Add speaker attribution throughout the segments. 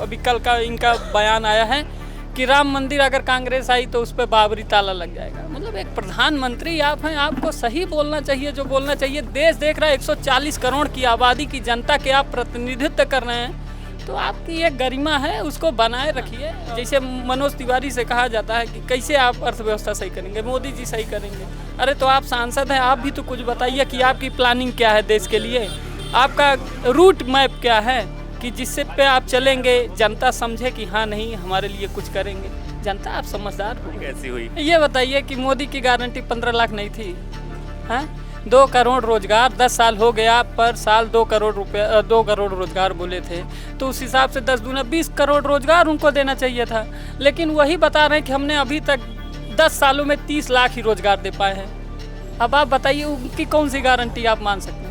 Speaker 1: अभी कल का इनका बयान आया है कि राम मंदिर अगर कांग्रेस आई तो उस पर बाबरी ताला लग जाएगा। मतलब एक प्रधानमंत्री आप हैं, आपको सही बोलना चाहिए, जो बोलना चाहिए। देश देख रहा है, 140 करोड़ की आबादी की जनता के आप प्रतिनिधित्व कर रहे हैं, तो आपकी एक गरिमा है, उसको बनाए रखिए। जैसे मनोज तिवारी से कहा जाता है कि कैसे आप अर्थव्यवस्था सही करेंगे, मोदी जी सही करेंगे। अरे तो आप सांसद हैं, आप भी तो कुछ बताइए कि आपकी प्लानिंग क्या है देश के लिए, आपका रूट मैप क्या है कि जिससे पे आप चलेंगे, जनता समझे कि हाँ नहीं हमारे लिए कुछ करेंगे। जनता आप समझदार हो।
Speaker 2: कैसी हुई?
Speaker 1: ये बताइए कि मोदी की गारंटी 15 लाख नहीं थी, हैं? 2 करोड़ रोजगार 10 साल हो गया, पर साल 2 करोड़ रुपये 2 करोड़ रोजगार बोले थे, तो उस हिसाब से 10 दूना 20 करोड़ रोजगार उनको देना चाहिए था। लेकिन वही बता रहे हैं कि हमने अभी तक 10 सालों में 30 लाख ही रोजगार दे पाए हैं। अब आप बताइए उनकी कौन सी गारंटी आप मान सकते हैं?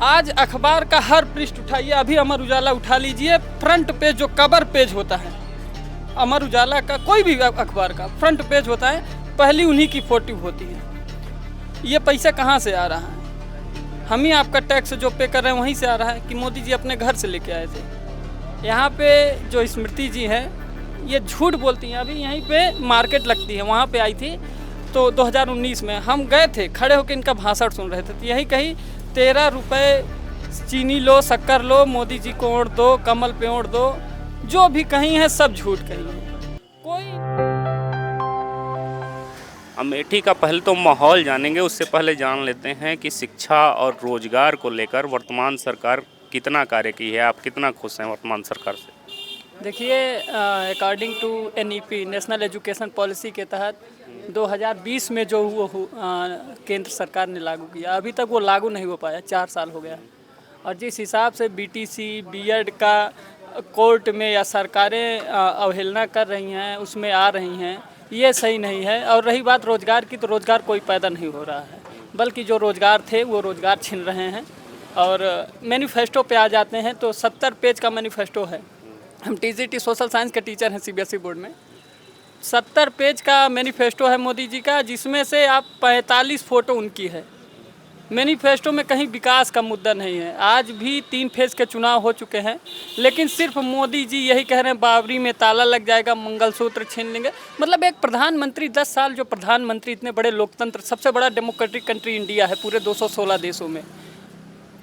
Speaker 1: आज अखबार का हर पृष्ठ उठाइए, अभी अमर उजाला उठा लीजिए, फ्रंट पेज जो कवर पेज होता है अमर उजाला का, कोई भी अखबार का फ्रंट पेज होता है, पहली उन्हीं की फोटो होती है। ये पैसा कहाँ से आ रहा है? हम ही आपका टैक्स जो पे कर रहे हैं वहीं से आ रहा है कि मोदी जी अपने घर से लेके आए थे। यहाँ पे जो स्मृति जी हैं ये झूठ बोलती हैं। अभी यहीं पे मार्केट लगती है, वहाँ पे आई थी, तो 2019 में हम गए थे, खड़े होकर इनका भाषण सुन रहे थे, तो यही कही 13 रुपये चीनी लो, शक्कर लो, मोदी जी को ओढ़ दो, कमल पे ओढ़ दो, जो भी कहीं है सब झूठ कहीं है। कोई
Speaker 2: अमेठी का पहले तो माहौल जानेंगे, उससे पहले जान लेते हैं कि शिक्षा और रोजगार को लेकर वर्तमान सरकार कितना कार्य की है। आप कितना खुश हैं वर्तमान सरकार से?
Speaker 1: देखिए, according to NEP national education policy के तहत 2020 में जो वो केंद्र सरकार ने लागू किया, अभी तक वो लागू नहीं हो पाया, 4 साल हो गया। और जिस हिसाब से BTC B.Ed का कोर्ट में या सरकारें अवहेलना कर रही हैं, उसमें आ रही हैं, ये सही नहीं है। और रही बात रोज़गार की, तो रोज़गार कोई पैदा नहीं हो रहा है, बल्कि जो रोज़गार थे वो रोज़गार छीन रहे हैं। और मैनिफेस्टो पे आ जाते हैं तो 70 पेज का मैनिफेस्टो है। हम TGT सोशल साइंस के टीचर हैं CBSE बोर्ड में। 70 पेज का मैनिफेस्टो है मोदी जी का, जिसमें से आप 45 फ़ोटो उनकी है। मैनिफेस्टो में कहीं विकास का मुद्दा नहीं है। आज भी 3 फेज़ के चुनाव हो चुके हैं, लेकिन सिर्फ मोदी जी यही कह रहे हैं बाबरी में ताला लग जाएगा, मंगलसूत्र छीन लेंगे। मतलब एक प्रधानमंत्री 10 साल जो प्रधानमंत्री, इतने बड़े लोकतंत्र, सबसे बड़ा डेमोक्रेटिक कंट्री इंडिया है पूरे 216 देशों में,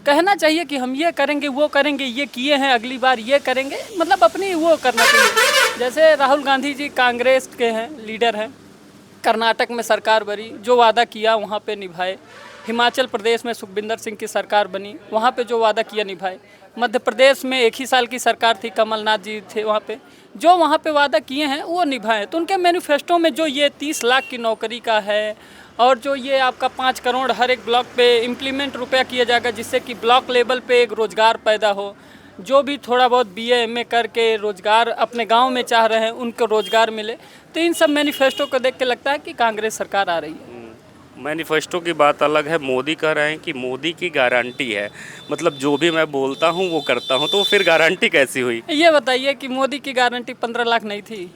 Speaker 1: कहना चाहिए कि हम ये करेंगे, वो करेंगे, ये किए हैं, अगली बार ये करेंगे। मतलब अपनी वो करना चाहिए। जैसे राहुल गांधी जी कांग्रेस के हैं, लीडर हैं, कर्नाटक में सरकार बनी, जो वादा किया वहाँ पे निभाए। हिमाचल प्रदेश में सुखबिंदर सिंह की सरकार बनी, वहाँ पे जो वादा किया निभाए। मध्य प्रदेश में 1 ही साल की सरकार थी, कमलनाथ जी थे वहाँ पे, जो वहाँ पे वादा किए हैं वो निभाएं। तो उनके मैनिफेस्टो में जो ये 30 लाख की नौकरी का है, और जो ये आपका 5 करोड़ हर एक ब्लॉक पे इम्प्लीमेंट रुपया किया जाएगा, जिससे कि ब्लॉक लेवल पे एक रोज़गार पैदा हो। जो भी थोड़ा बहुत BA MA करके रोज़गार अपने गांव में चाह रहे हैं, उनको रोज़गार मिले। तो इन सब मैनिफेस्टो को देख के लगता है कि कांग्रेस सरकार आ रही है।
Speaker 2: मैनिफेस्टो की बात अलग है, मोदी कह रहे हैं कि मोदी की गारंटी है, मतलब जो भी मैं बोलता हूँ वो करता हूँ, तो फिर गारंटी कैसी हुई?
Speaker 1: ये बताइए कि मोदी की गारंटी 15 लाख नहीं थी,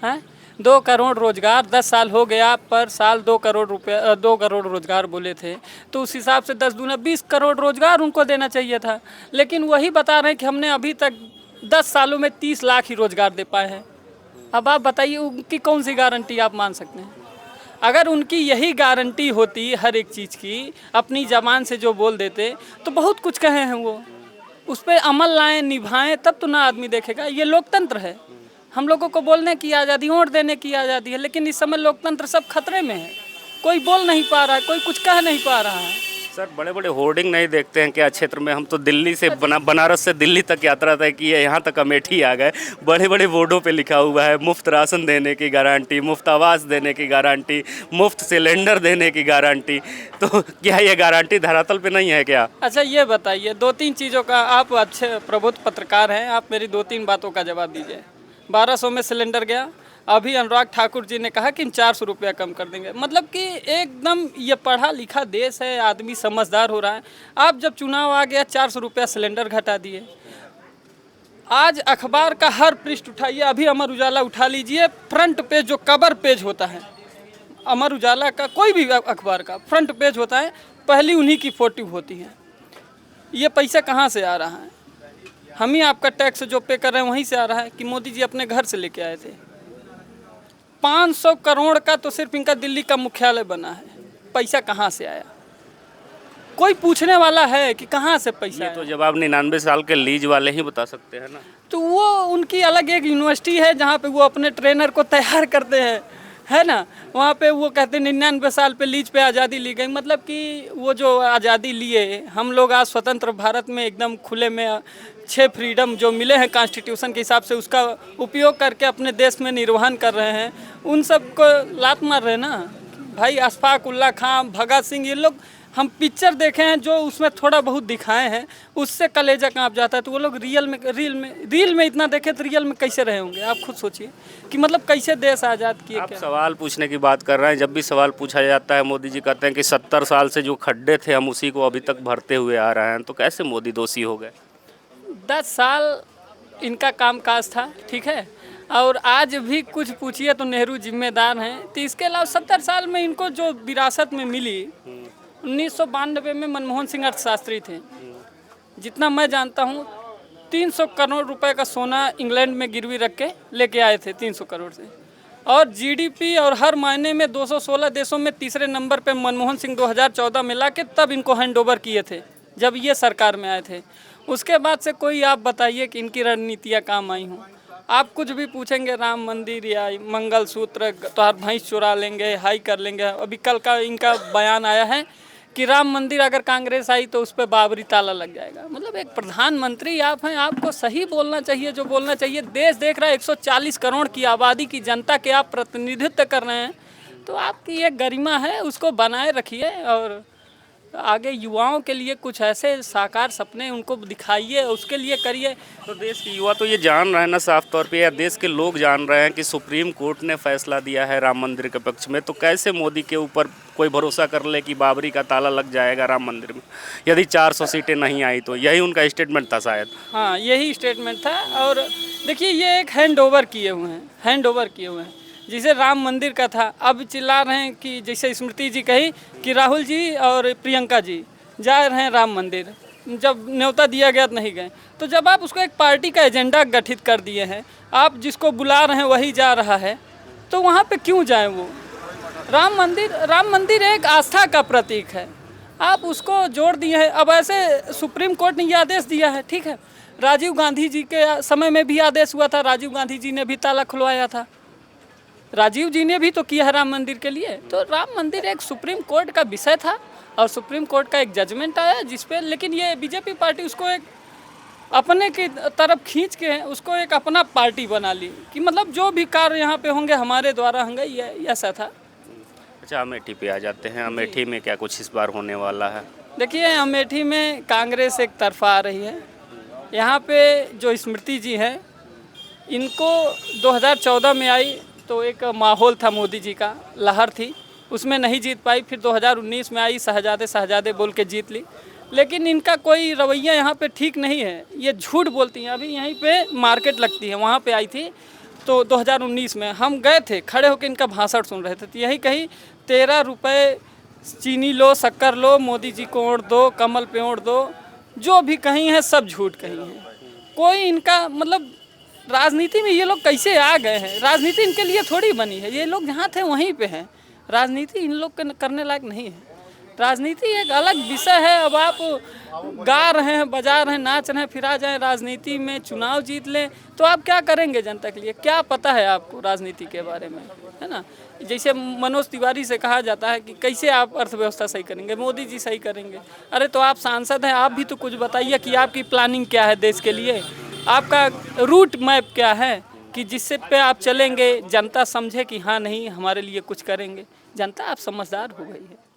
Speaker 1: हैं? 2 करोड़ रोजगार 10 साल हो गया, पर साल 2 करोड़ रोजगार बोले थे, तो उस हिसाब से 10 दूना 20 करोड़ रोजगार उनको देना चाहिए था। लेकिन वही बता रहे हैं कि हमने अभी तक 10 सालों में 30 लाख ही रोजगार दे पाए हैं। अब आप बताइए उनकी कौन सी गारंटी आप मान सकते हैं? अगर उनकी यही गारंटी होती हर एक चीज़ की, अपनी ज़बान से जो बोल देते, तो बहुत कुछ कहे हैं वो, उस पर अमल लाएं, निभाएं, तब तो ना आदमी देखेगा। ये लोकतंत्र है, हम लोगों को बोलने की आज़ादी, वोट देने की आज़ादी है, लेकिन इस समय लोकतंत्र सब खतरे में है। कोई बोल नहीं पा रहा है, कोई कुछ कह नहीं पा रहा है।
Speaker 2: सर, बड़े बड़े होर्डिंग नहीं देखते हैं क्या क्षेत्र में? हम तो दिल्ली से बनारस से दिल्ली तक यात्रा तय की है, यहाँ तक अमेठी आ गए, बड़े बड़े बोर्डों पे लिखा हुआ है मुफ्त राशन देने की गारंटी, मुफ्त आवास देने की गारंटी, मुफ्त सिलेंडर देने की गारंटी। तो क्या ये गारंटी धरातल पे नहीं है क्या?
Speaker 1: अच्छा ये बताइए, 2-3 चीज़ों का, आप अच्छे प्रबुद्ध पत्रकार हैं, आप मेरी 2-3 बातों का जवाब दीजिए। 1200 में सिलेंडर गया, अभी अनुराग ठाकुर जी ने कहा कि हम 400 रुपया कम कर देंगे। मतलब कि एकदम ये पढ़ा लिखा देश है, आदमी समझदार हो रहा है। आप जब चुनाव आ गया 400 रुपया सिलेंडर घटा दिए। आज अखबार का हर पृष्ठ उठाइए, अभी अमर उजाला उठा लीजिए, फ्रंट पेज जो कवर पेज होता है अमर उजाला का, कोई भी अखबार का फ्रंट पेज होता है, पहली उन्हीं की फोटो होती है। ये पैसा कहाँ से आ रहा है? हम ही आपका टैक्स जो पे कर रहे हैं वहीं से आ रहा है कि मोदी जी अपने घर से लेके आए थे। 500 करोड़ का तो सिर्फ इनका दिल्ली का मुख्यालय बना है, पैसा कहाँ से आया? कोई पूछने वाला है कि कहाँ से पैसा
Speaker 2: ये
Speaker 1: आया?
Speaker 2: तो जवाब 99 साल के लीज वाले ही बता सकते हैं ना।
Speaker 1: तो वो उनकी अलग एक यूनिवर्सिटी है जहाँ पे वो अपने ट्रेनर को तैयार करते हैं, है ना। वहाँ पे वो कहते हैं 99 साल पे लीज पे आज़ादी ली गई, मतलब कि वो जो आज़ादी लिए हम लोग आज स्वतंत्र भारत में एकदम खुले में 6 फ्रीडम जो मिले हैं कॉन्स्टिट्यूशन के हिसाब से उसका उपयोग करके अपने देश में निर्वहन कर रहे हैं, उन सब को लात मार रहे हैं ना भाई। अशफाक उल्ला खां, भगत सिंह, ये लोग हम पिक्चर देखे हैं जो उसमें थोड़ा बहुत दिखाए हैं, उससे कलेजा कांप जाता है। तो वो लोग रील में इतना देखे तो रियल में कैसे रहे होंगे? आप खुद सोचिए कि मतलब कैसे देश आज़ाद किए।
Speaker 2: आप सवाल पूछने की बात कर रहे हैं, जब भी सवाल पूछा जाता है मोदी जी कहते हैं कि 70 साल से जो खड्डे थे हम उसी को अभी तक भरते हुए आ रहे हैं, तो कैसे मोदी दोषी हो गए?
Speaker 1: 10 साल इनका कामकाज था, ठीक है, और आज भी कुछ पूछिए तो नेहरू जिम्मेदार हैं। तो इसके अलावा 70 साल में इनको जो विरासत में मिली, 1992 में मनमोहन सिंह अर्थशास्त्री थे, जितना मैं जानता हूँ 300 करोड़ रुपए का सोना इंग्लैंड में गिरवी रख के लेके आए थे, 300 करोड़ से। और जीडीपी और हर महीने में 216 देशों में तीसरे नंबर पे मनमोहन सिंह 2014 में ला के तब इनको हैंड ओवर किए थे जब ये सरकार में आए थे। उसके बाद से कोई आप बताइए कि इनकी रणनीतियाँ काम आई हों। आप कुछ भी पूछेंगे, राम मंदिर या मंगलसूत्र तो हर भैंस चुरा लेंगे, हाई कर लेंगे। अभी कल का इनका बयान आया है कि राम मंदिर अगर कांग्रेस आई तो उस पर बाबरी ताला लग जाएगा। मतलब एक प्रधानमंत्री आप हैं, आपको सही बोलना चाहिए जो बोलना चाहिए। देश देख रहा है 140 करोड़ की आबादी की जनता के आप प्रतिनिधित्व कर रहे हैं, तो आपकी एक गरिमा है, उसको बनाए रखिए और आगे युवाओं के लिए कुछ ऐसे साकार सपने उनको दिखाइए, उसके लिए करिए।
Speaker 2: तो देश के युवा तो ये जान रहे हैं ना साफ तौर पे, या देश के लोग जान रहे हैं कि सुप्रीम कोर्ट ने फैसला दिया है राम मंदिर के पक्ष में, तो कैसे मोदी के ऊपर कोई भरोसा कर ले कि बाबरी का ताला लग जाएगा राम मंदिर में यदि 400 सीटें नहीं आई तो? यही उनका स्टेटमेंट था शायद।
Speaker 1: हाँ, यही स्टेटमेंट था। और देखिए ये एक हैंड ओवर किए हुए हैं, जैसे राम मंदिर का था। अब चिल्ला रहे हैं कि जैसे स्मृति जी कही कि राहुल जी और प्रियंका जी जा रहे हैं राम मंदिर, जब न्योता दिया गया तो नहीं गए। तो जब आप उसको एक पार्टी का एजेंडा गठित कर दिए हैं, आप जिसको बुला रहे हैं वही जा रहा है, तो वहाँ पे क्यों जाएं? वो राम मंदिर एक आस्था का प्रतीक है, आप उसको जोड़ दिए हैं। अब ऐसे सुप्रीम कोर्ट ने ये आदेश दिया है, ठीक है, राजीव गांधी जी के समय में भी आदेश हुआ था, राजीव गांधी जी ने भी ताला खुलवाया था, राजीव जी ने भी तो किया है राम मंदिर के लिए। तो राम मंदिर एक सुप्रीम कोर्ट का विषय था और सुप्रीम कोर्ट का एक जजमेंट आया जिस पे, लेकिन ये बीजेपी पार्टी उसको एक अपने की तरफ खींच के उसको एक अपना पार्टी बना ली कि मतलब जो भी कार्य यहाँ पे होंगे हमारे द्वारा होंगे, ये ऐसा था।
Speaker 2: अच्छा, अमेठी पे आ जाते हैं। अमेठी में क्या कुछ इस बार होने वाला है?
Speaker 1: देखिए अमेठी में कांग्रेस एक तरफा आ रही है। यहाँ पे जो स्मृति जी हैं, इनको 2014 में आई तो एक माहौल था, मोदी जी का लहर थी, उसमें नहीं जीत पाई। फिर 2019 में आई, शहजादे बोल के जीत ली। लेकिन इनका कोई रवैया यहाँ पे ठीक नहीं है, ये झूठ बोलती हैं। अभी यहीं पे मार्केट लगती है, वहाँ पे आई थी तो 2019 में हम गए थे, खड़े होकर इनका भाषण सुन रहे थे, तो यही कही 13 रुपये चीनी लो, शक्कर लो, मोदी जी को ओढ़ दो, कमल पे ओढ़ दो, जो भी कही है सब झूठ कही है। कोई इनका मतलब राजनीति में ये लोग कैसे आ गए हैं? राजनीति इनके लिए थोड़ी बनी है, ये लोग जहाँ थे वहीं पे हैं। राजनीति इन लोग करने लायक नहीं है। राजनीति एक अलग विषय है। अब आप गा रहे हैं, बजा रहे हैं, नाच रहे हैं, फिर आ जाएं राजनीति में, चुनाव जीत लें तो आप क्या करेंगे जनता के लिए? क्या पता है आपको राजनीति के बारे में, है ना। जैसे मनोज तिवारी से कहा जाता है कि कैसे आप अर्थव्यवस्था सही करेंगे? मोदी जी सही करेंगे। अरे तो आप सांसद हैं, आप भी तो कुछ बताइए कि आपकी प्लानिंग क्या है देश के लिए, आपका रूट मैप क्या है कि जिससे पे आप चलेंगे, जनता समझे कि हाँ नहीं हमारे लिए कुछ करेंगे। जनता आप समझदार हो गई है।